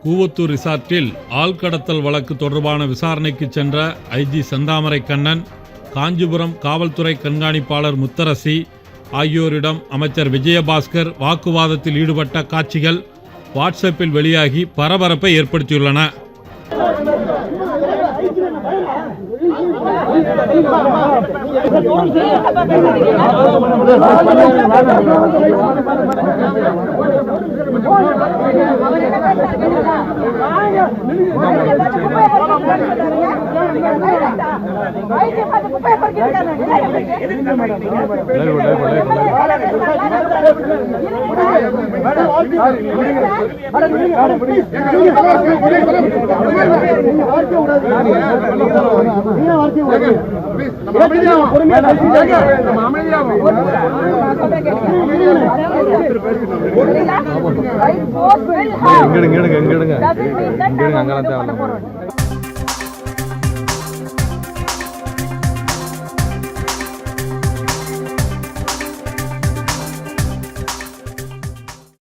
கூவத்தூர் ரிசார்ட்டில் ஆள்கடத்தல் வழக்கு தொடர்பான விசாரணைக்கு சென்ற ஐஜி செந்தாமரை கண்ணன், காஞ்சிபுரம் காவல்துறை கண்காணிப்பாளர் முத்தரசி ஆகியோரிடம் அமைச்சர் விஜயபாஸ்கர் வாக்குவாதத்தில் ஈடுபட்ட காட்சிகள் வாட்ஸ்அப்பில் வெளியாகி பரபரப்பை ஏற்படுத்தியுள்ளன. இங்க